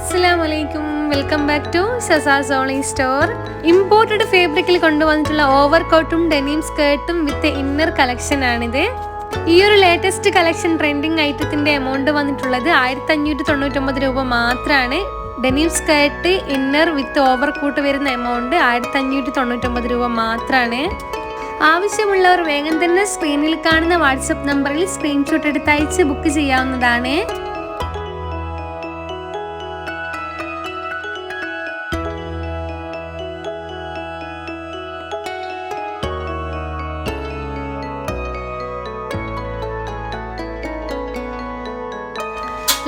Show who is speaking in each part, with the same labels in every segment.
Speaker 1: Assalamualaikum. Welcome back to Sasa's Only Store. Imported fabricil കൊണ്ടുവന്നിട്ടുള്ള ഓവർകോട്ടും denim സ്കേർട്ടും with inner collection ആണിത്. ഈ ഒരു ലേറ്റസ്റ്റ് കളക്ഷൻ ട്രെൻഡിങ് ഐറ്റത്തിന്റെ എമൗണ്ട് വന്നിട്ടുള്ളത് 1599 രൂപ മാത്രമാണ്. Denim skirt inner with overcoat വരുന്ന എമൗണ്ട് 1599 രൂപ മാത്രമാണ്. ആവശ്യമുള്ളവർ വേഗം തന്നെ സ്ക്രീനിൽ കാണുന്ന വാട്സ്ആപ്പ് നമ്പറിൽ സ്ക്രീൻഷോട്ട് എടുത്ത് അയച്ച് ബുക്ക് ചെയ്യാവുന്നതാണ്.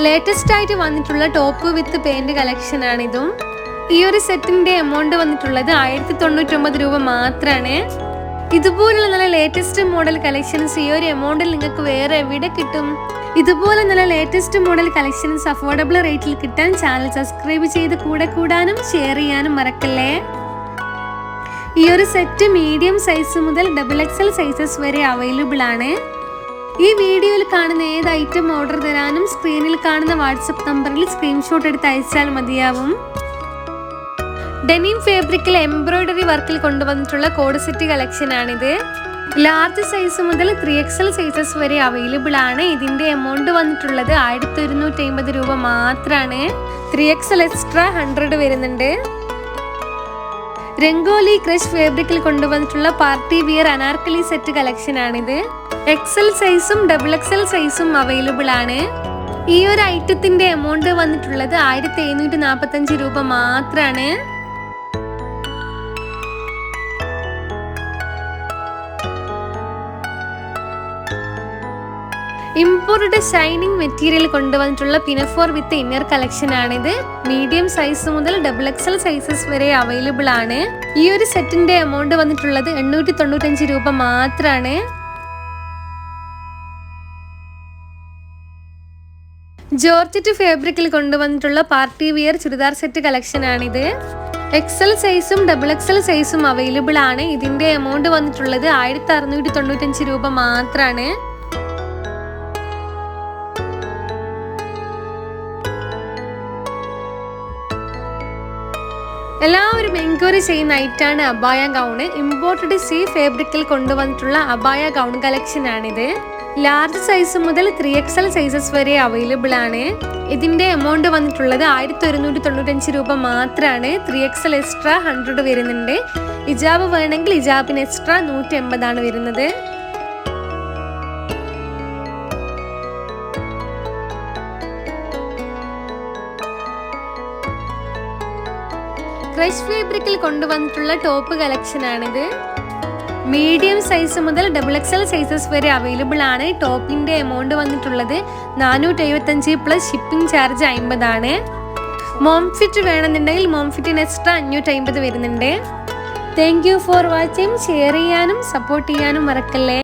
Speaker 1: ലേറ്റസ്റ്റ് ആയിട്ട് വന്നിട്ടുള്ള ടോപ്പ് വിത്ത് പെയിന്റ് കളക്ഷൻ ആണിതും. ഈ ഒരു സെറ്റിന്റെ എമൗണ്ട് വന്നിട്ടുള്ളത് 1099 രൂപ മാത്രമാണ്. ഇതുപോലുള്ള നല്ല ലേറ്റസ്റ്റ് മോഡൽ കളക്ഷൻസ് ഈ ഒരു എമൗണ്ടിൽ നിങ്ങൾക്ക് വേറെ എവിടെ കിട്ടും? ഇതുപോലെ നല്ല ലേറ്റസ്റ്റ് മോഡൽ കളക്ഷൻസ് അഫോർഡബിൾ റേറ്റിൽ കിട്ടാൻ ചാനൽ സബ്സ്ക്രൈബ് ചെയ്ത് കൂടെ കൂടാനും ഷെയർ ചെയ്യാനും മറക്കല്ലേ. ഈ ഒരു സെറ്റ് മീഡിയം സൈസ് മുതൽ XXL സൈസസ് വരെ അവൈലബിൾ ആണ്. ഈ വീഡിയോയിൽ കാണുന്ന ഏത് ഐറ്റം ഓർഡർ തരാനും സ്ക്രീനിൽ കാണുന്ന വാട്സ്ആപ്പ് നമ്പറിൽ സ്ക്രീൻഷോട്ട് എടുത്ത് അയച്ചാൽ മതിയാവും. ഡെനിം ഫാബ്രിക്കിൽ എംബ്രോയിഡറി വർക്കിൽ കൊണ്ടുവന്നിട്ടുള്ള കോഡ് സെറ്റ് കളക്ഷൻ ആണിത്. ലാർജ് സൈസ് മുതൽ 3XL സൈസസ് വരെ അവൈലബിൾ ആണ്. ഇതിന്റെ എമൗണ്ട് വന്നിട്ടുള്ളത് 1250 രൂപ മാത്രമാണ്. 3XL എക്സ്ട്രാ 100 വരുന്നുണ്ട്. രംഗോലി ക്രഷ് ഫാബ്രിക്കിൽ കൊണ്ടുവന്നിട്ടുള്ള party wear anarkali set collection ആണിത്. XL സൈസും XXL സൈസും അവൈലബിൾ ആണ്. ഈ ഒരു ഐറ്റത്തിന്റെ എമൗണ്ട് വന്നിട്ടുള്ളത് 1745 രൂപ മാത്രമാണ്. ഇമ്പോർട്ടഡ് ഷൈനിങ് മെറ്റീരിയൽ കൊണ്ടുവന്നിട്ടുള്ള പിനഫോർ വിത്ത് ഇന്നർ കളക്ഷൻ ആണിത്. മീഡിയം സൈസ് മുതൽ XXL സൈസസ് വരെ അവൈലബിൾ ആണ്. ഈ ഒരു സെറ്റിന്റെ എമൗണ്ട് വന്നിട്ടുള്ളത് 895 രൂപ മാത്രമാണ്. ജോർജറ്റ് ഫാബ്രിക്കിൽ കൊണ്ടുവന്നിട്ടുള്ള party wear churidar set collection ആണിത്. XL സൈസും XXL സൈസും അവൈലബിൾ ആണ്. ഇതിന്റെ എമൗണ്ട് വന്നിട്ടുള്ളത് 1695 രൂപ മാത്രമാണ്. എല്ലാവരും എൻക്വയറി ചെയ്യുന്ന ഐറ്റാണ് അബായ ഗൗണ്. ഇമ്പോർട്ടഡ് സി ഫാബ്രിക്കിൽ കൊണ്ടുവന്നിട്ടുള്ള അബായ ഗൗൺ കളക്ഷൻ ആണിത്. ലാർജ് സൈസ് മുതൽ 3XL സൈസസ് വരെ അവൈലബിൾ ആണ്. ഇതിന്റെ എമൗണ്ട് വന്നിട്ടുള്ളത് 1195 രൂപ മാത്രമാണ്. 3XL എക്സ്ട്രാ 100 വരുന്നുണ്ട്. ഇജാബ് വേണമെങ്കിൽ ഇജാബിന് എക്സ്ട്രാ 180 ആണ് വരുന്നത്. ക്രഷ് ഫാബ്രിക്കിൽ കൊണ്ടുവന്നിട്ടുള്ള ടോപ്പ് കളക്ഷൻ ആണിത്. മീഡിയം സൈസ് മുതൽ XXL സൈസസ് വരെ അവൈലബിൾ ആണ്. ടോപ്പിന്റെ എമൗണ്ട് വന്നിട്ടുള്ളത് 475 പ്ലസ് ഷിപ്പിംഗ് ചാർജ് 50 ആണ്. മോം ഫിറ്റ് വേണമെന്നുണ്ടെങ്കിൽ മോം ഫിറ്റിന് എക്സ്ട്രാ 550 വരുന്നുണ്ട്. Thank you for watching. Share ചെയ്യാനും സപ്പോർട്ട് ചെയ്യാനും മറക്കല്ലേ.